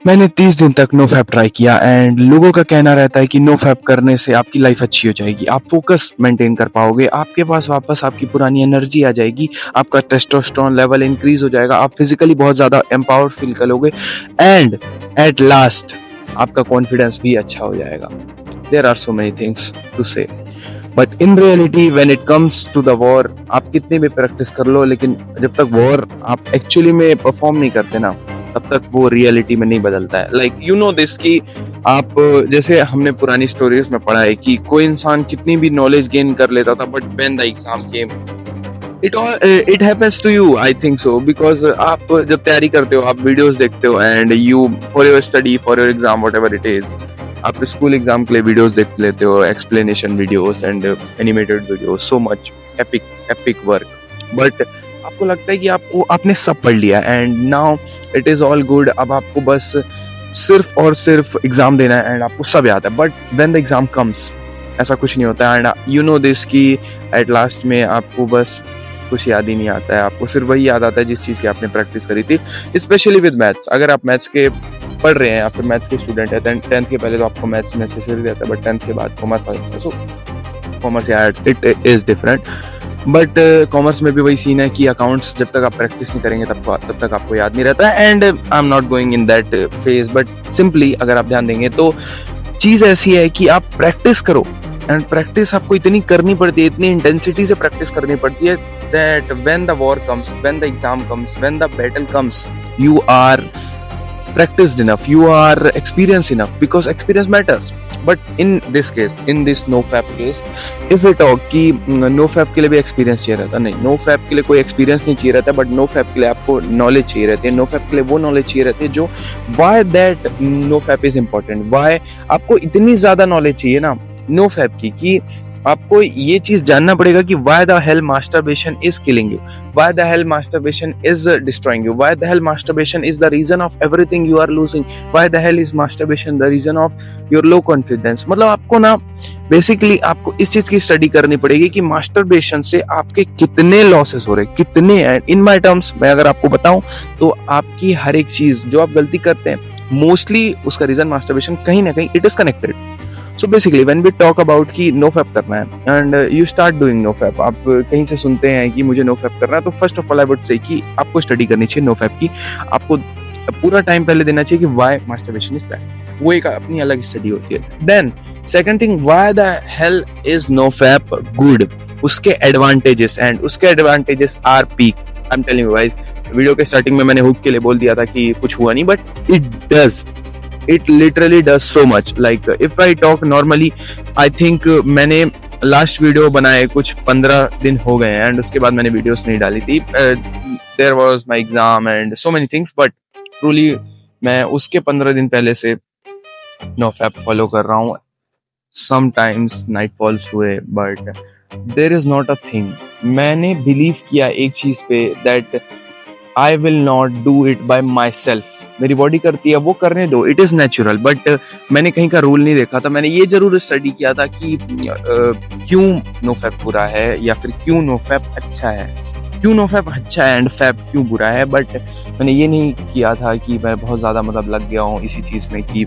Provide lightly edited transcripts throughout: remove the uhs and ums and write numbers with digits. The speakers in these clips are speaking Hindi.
मैंने 30 दिन तक नो फैप ट्राई किया एंड लोगों का कहना रहता है कि नो फैप करने से आपकी लाइफ अच्छी हो जाएगी, आप फोकस मेंटेन कर पाओगे, आपके पास वापस आपकी पुरानी एनर्जी आ जाएगी, आपका टेस्टोस्टेरोन लेवल इंक्रीज हो जाएगा, आप फिजिकली बहुत ज़्यादा एम्पावर्ड फील करोगे एंड एट लास्ट आपका कॉन्फिडेंस भी अच्छा हो जाएगा। There are so many things to say, but in reality when it comes to the war, आप कितनी भी प्रैक्टिस कर लो लेकिन जब तक वॉर आप एक्चुअली में परफॉर्म नहीं करते ना, तब तक वो रियलिटी में नहीं बदलता है। लाइक यू नो दिस कि आप, जैसे हमने पुरानी स्टोरीज में पढ़ा है कि कोई इंसान कितनी भी नॉलेज गेन कर लेता था, but when the exam came it happens to you, I think so, because आप जब तैयारी करते हो, आप वीडियोस देखते हो and you for your study for your exam whatever it is, आप स्कूल एग्जाम के लिए वीडियोस देख लेते हो, explanation videos and animated videos, so much epic epic work, but आपको लगता है कि आपको आपने सब पढ़ लिया and now it is all good, अब आपको बस सिर्फ और सिर्फ एग्जाम देना है एंड आपको सब याद है। But when the exam comes ऐसा कुछ नहीं होता एंड यू नो दिस कि एट लास्ट में आपको बस कुछ याद ही नहीं आता है, आपको सिर्फ वही याद आता है जिस चीज़ की आपने प्रैक्टिस करी थी, स्पेशली विद मैथ्स। अगर आप मैथ्स के पढ़ रहे हैं या फिर मैथ्स के स्टूडेंट है, 10th के पहले तो आपको मैथ्स नेसेसरी रहता है, बट 10th के बाद कॉमर्स आ जाता है, सो कॉमर्स या it is different, but commerce में भी वही सीन है कि अकाउंट्स जब तक आप प्रैक्टिस नहीं करेंगे तब तक आपको याद नहीं रहता है and I am not going in that phase, but simply अगर आप ध्यान देंगे तो चीज़ ऐसी है कि आप प्रैक्टिस करो एंड प्रैक्टिस आपको इतनी करनी पड़ती है, इतनी इंटेंसिटी से प्रैक्टिस करनी पड़ती है that when the war comes, when the exam comes, when the battle comes, you are practiced enough, you are experienced enough, because experience matters. But in this case, in this NoFap case, if we talk कि NoFap के लिए भी experience चाहिए रहता, नहीं, NoFap के लिए कोई experience नहीं चाहिए रहता, but NoFap के लिए आपको knowledge चाहिए रहती है, NoFap के लिए वो knowledge चाहिए रहती है जो why that NoFap is important, why आपको इतनी ज़्यादा knowledge चाहिए ना NoFap की कि आपको ये चीज जानना पड़ेगा कि why the hell masturbation is killing you, why the hell masturbation is destroying you, why the hell masturbation is the reason of everything you are losing, why the hell is masturbation the reason of your low confidence। मतलब आपको ना बेसिकली आपको इस चीज की स्टडी करनी पड़ेगी कि मास्टरबेशन से आपके कितने लॉसेस हो रहे, कितने, इन माय टर्म्स मैं अगर आपको बताऊं तो आपकी हर एक चीज जो आप गलती करते हैं मोस्टली उसका रीजन मास्टरबेशन कहीं ना कहीं it is connected. So basically when we talk about कि नो फैप करना है and you start doing no fap, आप कहीं से सुनते हैं कि मुझे नो फैप करना है, तो first of all I would say कि आपको स्टडी करनी चाहिए नो फैप की, आपको पूरा टाइम पहले देना चाहिए कि व्हाई मास्टरबेशन इज बैड, वो एक अपनी अलग स्टडी होती है। Then second thing, why the hell is no fap good, उसके एडवांटेजेस, एंड उसके advantages are peak. I am telling you guys, video के स्टार्टिंग में मैंने हुक के लिए बोल दिया था कि कुछ हुआ नहीं, but it does, it literally does so much। like if I talk normally, I think मैंने लास्ट वीडियो बनाए कुछ 15 दिन हो गए हैं एंड उसके बाद मैंने वीडियोस नहीं डाली थी, there was my exam and so many things, but truly मैं उसके 15 दिन पहले से नो फैप फॉलो कर रहा हूँ। sometimes नाइट फॉल्स हुए, but there is not a thing, मैंने बिलीव किया एक चीज पे that I will not do it by myself, मेरी बॉडी करती है वो करने दो, इट इज नेचुरल। बट मैंने कहीं का रूल नहीं देखा था, मैंने ये जरूर स्टडी किया था कि क्यों नो फैप बुरा है या फिर क्यों नो फैप अच्छा है, क्यों नो फैप अच्छा है एंड फैप क्यों बुरा है। बट मैंने ये नहीं किया था कि मैं बहुत ज्यादा मतलब लग गया हूँ इसी चीज में कि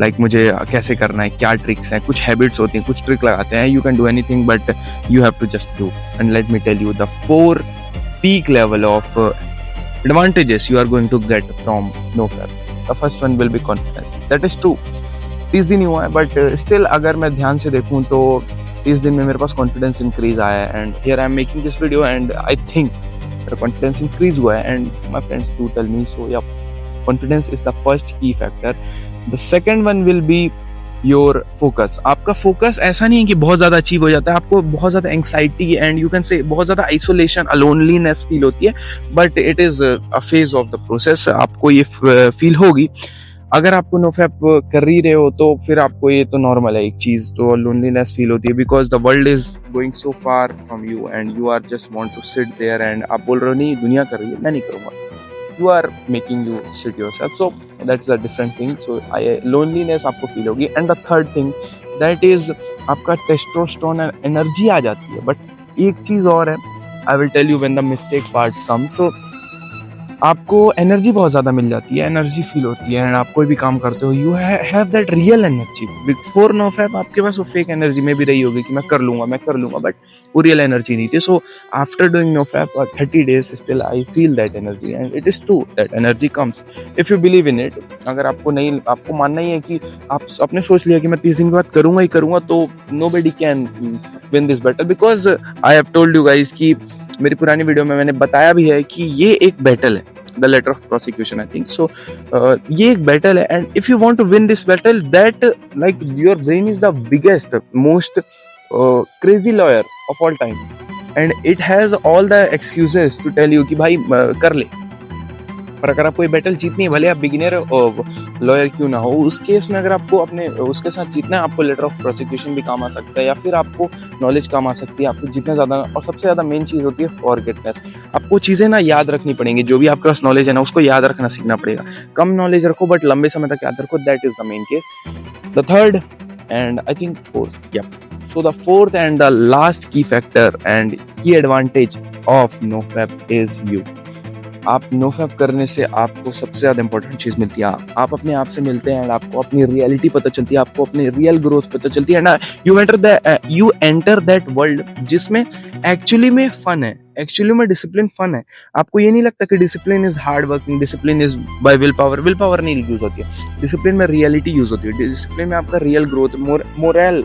लाइक मुझे कैसे करना है, क्या ट्रिक्स हैं, कुछ हैबिट्स होती हैं, कुछ ट्रिक लगाते हैं, you can do anything but you have to just do. And let me tell you the 4 peak level of advantages you are going to get from NoFap. The first one will be confidence. That is true, 30 दिन ही हुआ है, बट स्टिल अगर मैं ध्यान से देखूं तो 30 दिन में मेरे पास कॉन्फिडेंस इंक्रीज आया है and here I am making this video and I think मेरा कॉन्फिडेंस इंक्रीज हुआ है and my friends do tell me so. Yeah confidence is the first key factor. The second one will be your focus. आपका फोकस ऐसा नहीं है कि बहुत ज्यादा अचीव हो जाता है, आपको बहुत ज्यादा anxiety and you can say बहुत ज्यादा आइसोलेशन, अलोनलीनेस फील होती है, but it is a phase of the process. आपको ये फील होगी अगर आपको नो फैप कर ही रहे हो तो फिर आपको ये तो नॉर्मल है एक चीज, तो लोनलीनेस फील होती है because the world is going so far from you and you are just want to sit there and आप बोल रहे हो नहीं दुनिया कर रही है मैं नहीं करूंगा, you are making you sit yourself, so that's a different thing। so loneliness आपको फील होगी। and the third thing that is आपका टेस्टोस्टेरोन एनर्जी आ जाती है। बट एक चीज और है, I will tell you when the mistake part comes। so आपको एनर्जी बहुत ज़्यादा मिल जाती है, एनर्जी फील होती है एंड आप कोई भी काम करते हो you have that real energy. Before no fap आपके पास वो फेक एनर्जी में भी रही होगी कि मैं कर लूँगा, बट वो रियल एनर्जी नहीं थी। So after doing no fap 30 days still I feel that energy and it is true that energy comes if you believe in it. अगर आपको मानना ही है कि आपने सोच लिया कि मैं 30 दिन के बाद करूँगा ही करूँगा, तो nobody can win this battle, because I have told you guys कि मेरी पुरानी वीडियो में मैंने बताया भी है कि ये एक बैटल है, the letter of prosecution I think so. ये एक बैटल है and if you want to win this battle that like your brain is the biggest most crazy lawyer of all time and it has all the excuses to tell you कि भाई कर ले। पर अगर आपको ये बैटल जीतनी है, भले आप बिगिनर लॉयर क्यों ना हो, उस केस में अगर आपको अपने उसके साथ जीतना है, आपको लेटर ऑफ प्रोसिक्यूशन भी काम आ सकता है या फिर आपको नॉलेज काम आ सकती है। आपको जितना ज़्यादा, और सबसे ज़्यादा मेन चीज़ होती है फॉरगेटनेस। आपको चीज़ें ना याद रखनी पड़ेंगी, जो भी आपके पास नॉलेज है ना उसको याद रखना सीखना पड़ेगा। कम नॉलेज रखो बट लंबे समय तक याद रखो, that is the main case. The third and I think fourth, या so the fourth and the last key factor and key advantage of NoFap is you। आप नोफैप करने से आपको सबसे ज़्यादा इंपॉर्टेंट चीज़ मिलती है, आप अपने आप से मिलते हैं, आपको अपनी रियलिटी पता चलती है, आपको अपनी रियल ग्रोथ पता चलती है ना। यू एंटर दैट वर्ल्ड जिसमें एक्चुअली में फन है, एक्चुअली में डिसिप्लिन फन है। आपको ये नहीं लगता कि discipline is hard working, discipline is by will power नहीं यूज होती है। डिसिप्लिन में रियलिटी यूज होती है, डिसिप्लिन में आपका रियल ग्रोथ, मोरल,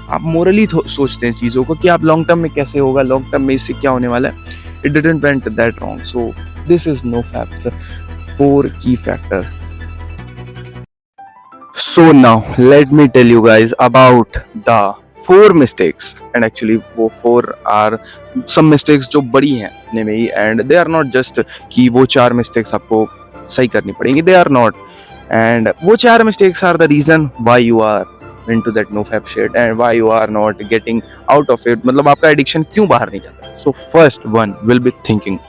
आप मोरली सोचते हैं चीज़ों को कि आप लॉन्ग टर्म में कैसे होगा, लॉन्ग टर्म में इससे क्या होने वाला है। It didn't went that wrong. So this is NoFap's 4 key factors. So now let me tell you guys about the 4 mistakes, and actually वो 4 are some mistakes जो बड़ी हैं अपने में ही, and they are not just कि वो 4 mistakes आपको सही करनी पड़ेंगी, they are not, and वो 4 mistakes are the reason why you are into that NoFap shit and why you are not getting out of it, मतलब आपका एडिक्शन क्यों बाहर नहीं जाता। So first one will be thinking,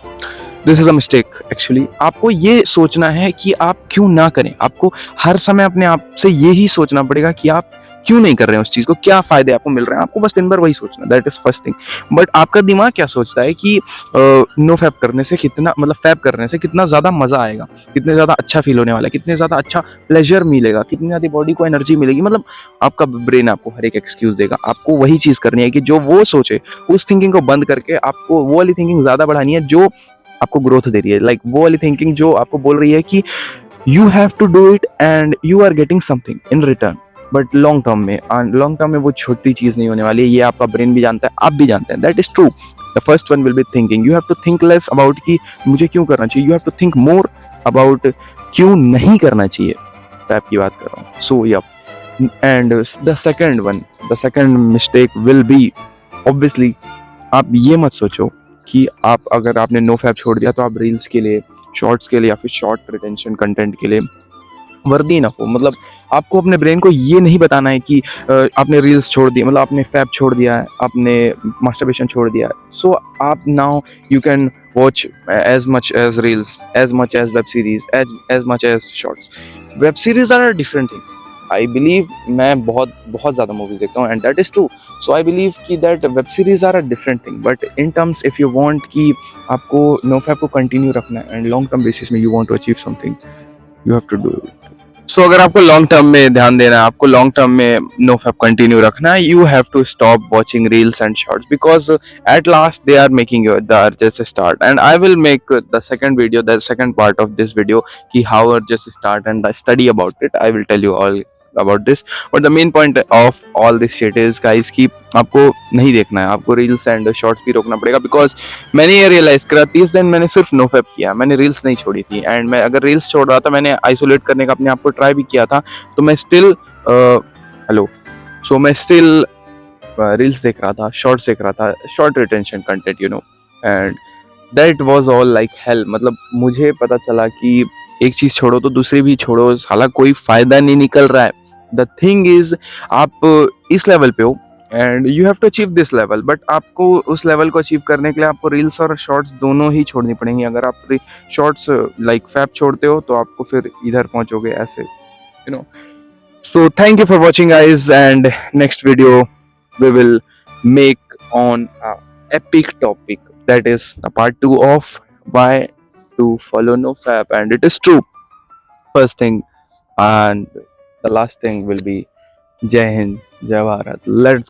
this is a mistake actually। आपको ये सोचना है कि आप क्यों ना करें, आपको हर समय अपने आप से यही सोचना पड़ेगा कि आप क्यों नहीं कर रहे हैं उस चीज को, क्या फायदे आपको मिल रहे हैं, आपको बस दिन भर वही सोचना, that is first thing. But आपका दिमाग क्या सोचता है कि नो फैप करने से कितना, मतलब फैप करने से कितना ज्यादा मजा आएगा, कितने ज्यादा अच्छा फील होने वाला है, कितने ज्यादा अच्छा प्लेजर मिलेगा, कितनी ज्यादा बॉडी को एनर्जी मिलेगी। मतलब आपका ब्रेन आपको हर एक एक्सक्यूज देगा, आपको वही चीज करनी है कि जो वो सोचे, उस थिंकिंग को बंद करके आपको वो वाली थिंकिंग ज्यादा बढ़ानी है जो आपको ग्रोथ दे रही है। लाइक वो वाली थिंकिंग जो आपको बोल रही है कि you have to do it and you are getting something in return. But long term में वो छोटी चीज नहीं होने वाली है, ये आपका ब्रेन भी जानता है, आप भी जानते हैं, that is true. The first one will be thinking, you have to think less about कि मुझे क्यों करना चाहिए, you have to think more about क्यों नहीं करना चाहिए। फैप की बात कर रहा हूँ। So yup, and the second mistake will be obviously, आप ये मत सोचो कि अगर आपने नो फैप छोड़ दिया तो आप रील्स के लिए, शॉर्ट्स के लिए या फिर शॉर्ट रिटेंशन कंटेंट के लिए वर्दी ना हो। मतलब आपको अपने ब्रेन को ये नहीं बताना है कि आपने रील्स छोड़ दी, मतलब आपने फैप छोड़ दिया है, आपने मास्टरबेशन छोड़ दिया है। सो आप now you can watch as much as reels, as much as web series, as much as shorts. Web series are different thing. I believe, मैं बहुत ज़्यादा मूवीज देखता हूँ and that is true. So I believe कि that web series are a different thing, but in terms if you want कि आपको नो फैप को कंटिन्यू रखना है एंड लॉन्ग टर्म बेसिस में you want to achieve something, you have to do it. So अगर आपको लॉन्ग टर्म में ध्यान देना है, आपको लॉन्ग टर्म में नो फैप कंटिन्यू रखना है, you have to stop watching reels and shorts because at last they are making your the urges start. And I will make the second video, the second part of this video कि how urges start and the study about it. I will tell you all about this, but the main point of all this shit is guys कि आपको नहीं देखना है, आपको रील्स एंड शॉर्ट्स भी रोकना पड़ेगा बिकॉज मैंने ये रियलाइज करा 30 दिन मैंने सिर्फ नो फैप किया, मैंने रील्स नहीं छोड़ी थी। एंड मैं अगर रील्स छोड़ रहा था, मैंने आइसोलेट करने का अपने आप को ट्राई भी किया था, तो मैं स्टिल मैं स्टिल रील्स देख रहा था, शॉर्ट्स देख रहा था, short retention content you know, and that was all like hell. मतलब मुझे पता चला कि एक चीज छोड़ो तो दूसरी भी छोड़ो, साला कोई फायदा नहीं निकल रहा है। द थिंग इज आप इस लेवल पे हो and you have to achieve this level, but आपको उस लेवल को अचीव करने के लिए आपको रील्स और शॉर्ट्स दोनों ही छोड़नी पड़ेंगी। अगर आप शॉर्ट्स लाइक फैप छोड़ते हो तो आपको फिर इधर पहुंचोगे ऐसे, you know. So thank you for watching guys, and next video we will make on a epic topic, that is the part 2 of why to follow NoFap, and it is true. First thing, and the last thing will be Jai Hind, Jai Bharat. Let's